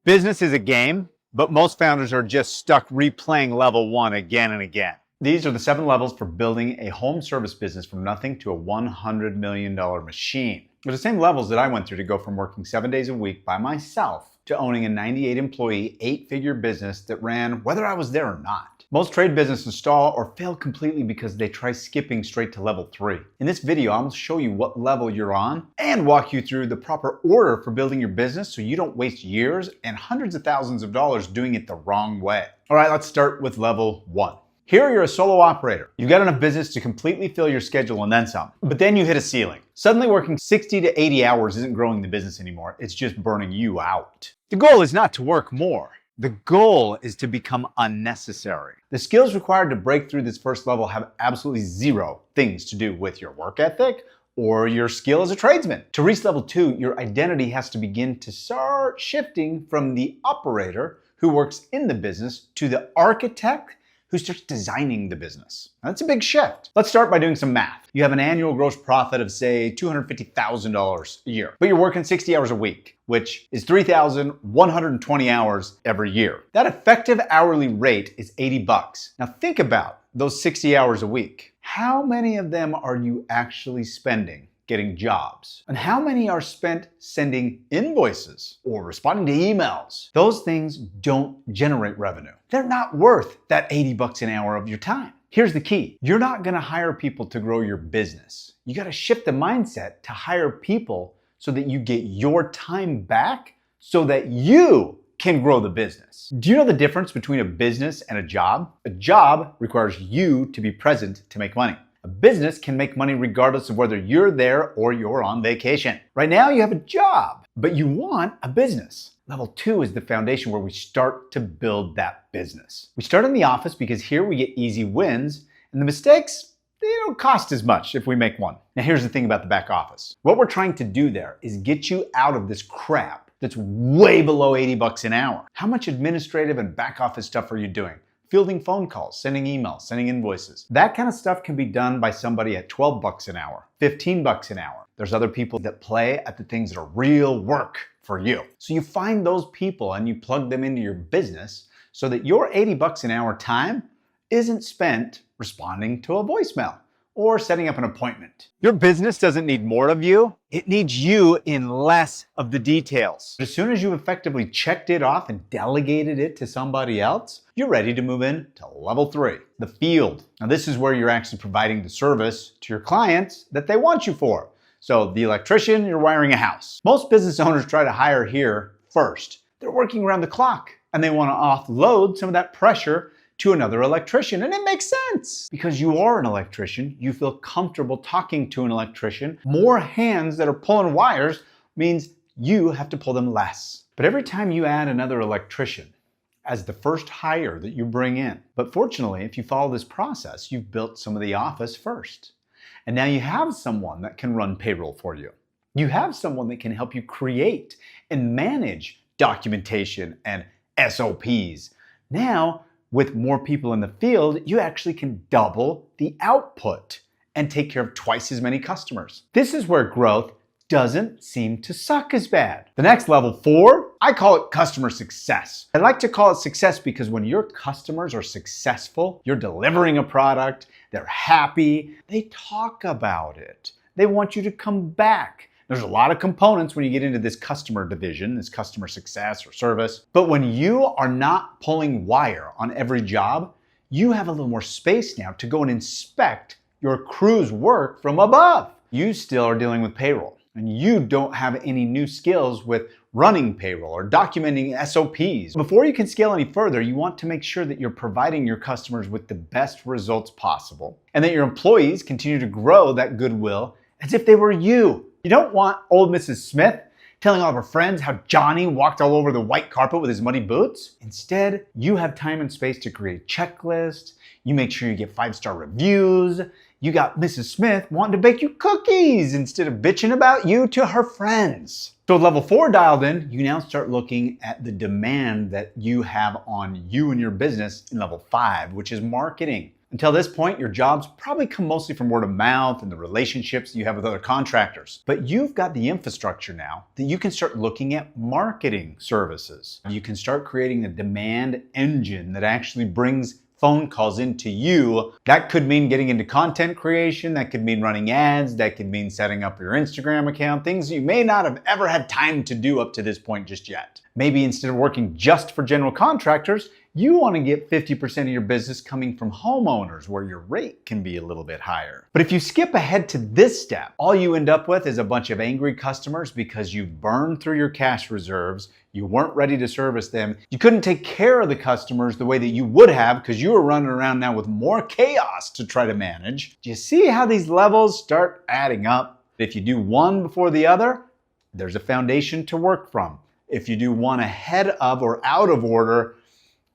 Business is a game, but most founders are just stuck replaying level one again and again. These are the 7 levels for building a home service business from nothing to a $100 million machine. They're the same levels that I went through to go from working 7 days a week by myself to owning a 98 employee, 8-figure business that ran whether I was there or not. Most trade businesses stall or fail completely because they try skipping straight to level 3. In this video, I'm going to show you what level you're on and walk you through the proper order for building your business so you don't waste years and hundreds of thousands of dollars doing it the wrong way. All right, let's start with level 1. Here you're a solo operator. You've got enough business to completely fill your schedule and then some. But then you hit a ceiling. Suddenly working 60 to 80 hours isn't growing the business anymore. It's just burning you out. The goal is not to work more. The goal is to become unnecessary. The skills required to break through this first level have absolutely zero things to do with your work ethic or your skill as a tradesman. To reach level 2, your identity has to begin to start shifting from the operator who works in the business to the architect who starts designing the business. Now, that's a big shift. Let's start by doing some math. You have an annual gross profit of, say, $250,000 a year, but you're working 60 hours a week, which is 3,120 hours every year. That effective hourly rate is 80 bucks. Now think about those 60 hours a week. How many of them are you actually spending getting jobs? And how many are spent sending invoices or responding to emails? Those things don't generate revenue. They're not worth that 80 bucks an hour of your time. Here's the key. You're not gonna hire people to grow your business. You gotta shift the mindset to hire people so that you get your time back so that you can grow the business. Do you know the difference between a business and a job? A job requires you to be present to make money. A business can make money regardless of whether you're there or you're on vacation. Right now you have a job, but you want a business. Level 2 is the foundation where we start to build that business. We start in the office because here we get easy wins, and the mistakes, they don't cost as much if we make one. Now here's the thing about the back office. What we're trying to do there is get you out of this crap that's way below 80 bucks an hour. How much administrative and back office stuff are you doing? Fielding phone calls, sending emails, sending invoices. That kind of stuff can be done by somebody at 12 bucks an hour, 15 bucks an hour. There's other people that play at the things that are real work for you. So you find those people and you plug them into your business so that your 80 bucks an hour time isn't spent responding to a voicemail or setting up an appointment. Your business doesn't need more of you. It needs you in less of the details. As soon as you've effectively checked it off and delegated it to somebody else, you're ready to move in to level 3, the field. Now this is where you're actually providing the service to your clients that they want you for. So the electrician, you're wiring a house. Most business owners try to hire here first. They're working around the clock and they want to offload some of that pressure to another electrician. And it makes sense because you are an electrician. You feel comfortable talking to an electrician. More hands that are pulling wires means you have to pull them less. But every time you add another electrician as the first hire that you bring in, but fortunately, if you follow this process, you've built some of the office first. And now you have someone that can run payroll for you. You have someone that can help you create and manage documentation and SOPs. Now, with more people in the field, you actually can double the output and take care of twice as many customers. This is where growth doesn't seem to suck as bad. The next level 4, I call it customer success. I like to call it success because when your customers are successful, you're delivering a product, they're happy, they talk about it. They want you to come back. There's a lot of components when you get into this customer division, this customer success or service. But when you are not pulling wire on every job, you have a little more space now to go and inspect your crew's work from above. You still are dealing with payroll and you don't have any new skills with running payroll or documenting SOPs. Before you can scale any further, you want to make sure that you're providing your customers with the best results possible and that your employees continue to grow that goodwill as if they were you. You don't want old Mrs. Smith telling all of her friends how Johnny walked all over the white carpet with his muddy boots. Instead, you have time and space to create checklists. You make sure you get 5-star reviews. You got Mrs. Smith wanting to bake you cookies instead of bitching about you to her friends. So with level 4 dialed in, you now start looking at the demand that you have on you and your business in level 5, which is marketing. Until this point, your jobs probably come mostly from word of mouth and the relationships you have with other contractors. But you've got the infrastructure now that you can start looking at marketing services. You can start creating a demand engine that actually brings phone calls into you. That could mean getting into content creation. That could mean running ads. That could mean setting up your Instagram account, things you may not have ever had time to do up to this point just yet. Maybe instead of working just for general contractors, you want to get 50% of your business coming from homeowners where your rate can be a little bit higher. But if you skip ahead to this step, all you end up with is a bunch of angry customers because you burned through your cash reserves, you weren't ready to service them, you couldn't take care of the customers the way that you would have because you were running around now with more chaos to try to manage. Do you see how these levels start adding up? If you do one before the other, there's a foundation to work from. If you do one ahead of or out of order,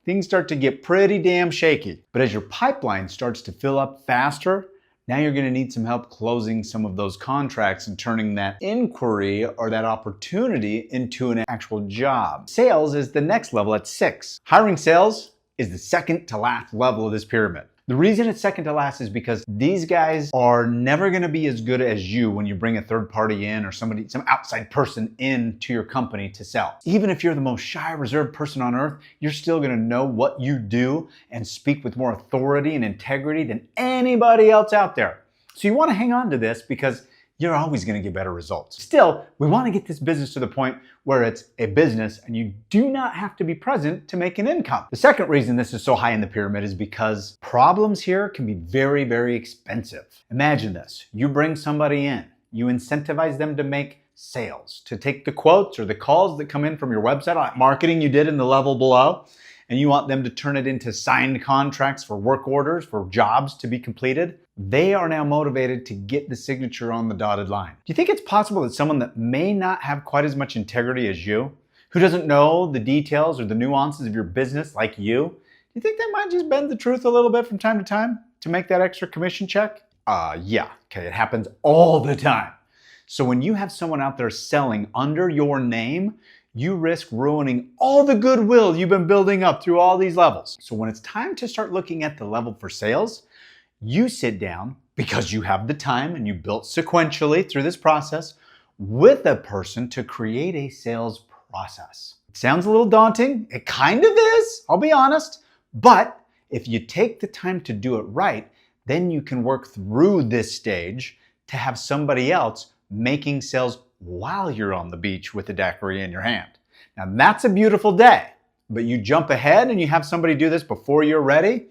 things start to get pretty damn shaky. But as your pipeline starts to fill up faster, now you're going to need some help closing some of those contracts and turning that inquiry or that opportunity into an actual job. Sales is the next level at 6. Hiring sales is the second to last level of this pyramid. The reason it's second to last is because these guys are never going to be as good as you when you bring a third party in or some outside person in to your company to sell. Even if you're the most shy, reserved person on earth, you're still going to know what you do and speak with more authority and integrity than anybody else out there. So you want to hang on to this because you're always going to get better results. Still, we want to get this business to the point where it's a business and you do not have to be present to make an income. The second reason this is so high in the pyramid is because problems here can be very, very expensive. Imagine this. You bring somebody in, you incentivize them to make sales, to take the quotes or the calls that come in from your website, like marketing you did in the level below, and you want them to turn it into signed contracts for work orders, for jobs to be completed. They are now motivated to get the signature on the dotted line. Do you think it's possible that someone that may not have quite as much integrity as you, who doesn't know the details or the nuances of your business like you, do you think they might just bend the truth a little bit from time to time to make that extra commission check? Yeah, okay, it happens all the time. So when you have someone out there selling under your name, you risk ruining all the goodwill you've been building up through all these levels. So when it's time to start looking at the level for sales, you sit down because you have the time and you built sequentially through this process with a person to create a sales process. It sounds a little daunting. It kind of is, I'll be honest. But if you take the time to do it right, then you can work through this stage to have somebody else making sales while you're on the beach with a daiquiri in your hand. Now that's a beautiful day, but you jump ahead and you have somebody do this before you're ready,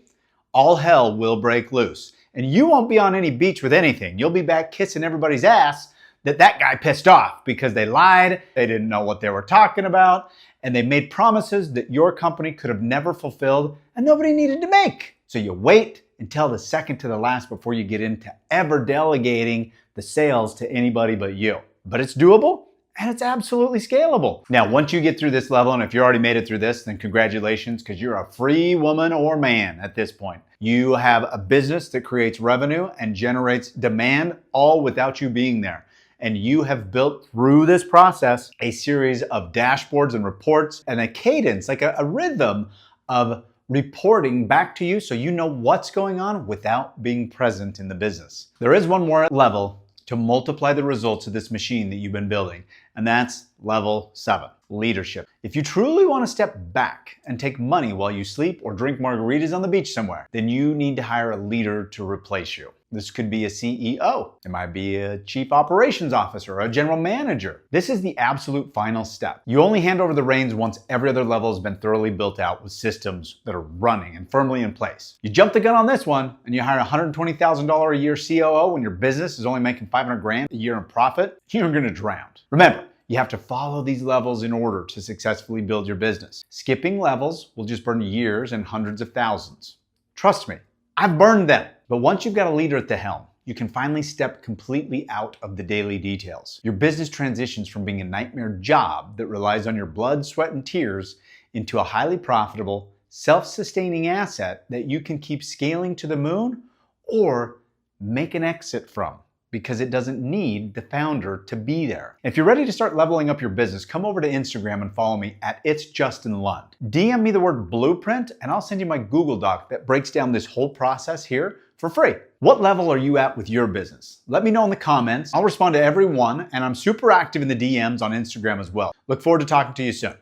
all hell will break loose. And you won't be on any beach with anything. You'll be back kissing everybody's ass that guy pissed off because they lied, they didn't know what they were talking about, and they made promises that your company could have never fulfilled and nobody needed to make. So you wait until the second to the last before you get into ever delegating the sales to anybody but you. But it's doable and it's absolutely scalable. Now, once you get through this level, and if you already made it through this, then congratulations, because you're a free woman or man at this point. You have a business that creates revenue and generates demand all without you being there. And you have built through this process a series of dashboards and reports and a cadence, like a rhythm of reporting back to you so you know what's going on without being present in the business. There is one more level to multiply the results of this machine that you've been building, and that's level 7, leadership. If you truly want to step back and take money while you sleep or drink margaritas on the beach somewhere, then you need to hire a leader to replace you. This could be a CEO. It might be a chief operations officer or a general manager. This is the absolute final step. You only hand over the reins once every other level has been thoroughly built out with systems that are running and firmly in place. You jump the gun on this one and you hire a $120,000 a year COO when your business is only making $500,000 a year in profit, you're gonna drown. Remember, you have to follow these levels in order to successfully build your business. Skipping levels will just burn years and hundreds of thousands. Trust me, I've burned them. But once you've got a leader at the helm, you can finally step completely out of the daily details. Your business transitions from being a nightmare job that relies on your blood, sweat, and tears into a highly profitable, self-sustaining asset that you can keep scaling to the moon or make an exit from because it doesn't need the founder to be there. If you're ready to start leveling up your business, come over to Instagram and follow me at It's Justin Lund. DM me the word blueprint and I'll send you my Google Doc that breaks down this whole process here for free. What level are you at with your business? Let me know in the comments. I'll respond to every one, and I'm super active in the DMs on Instagram as well. Look forward to talking to you soon.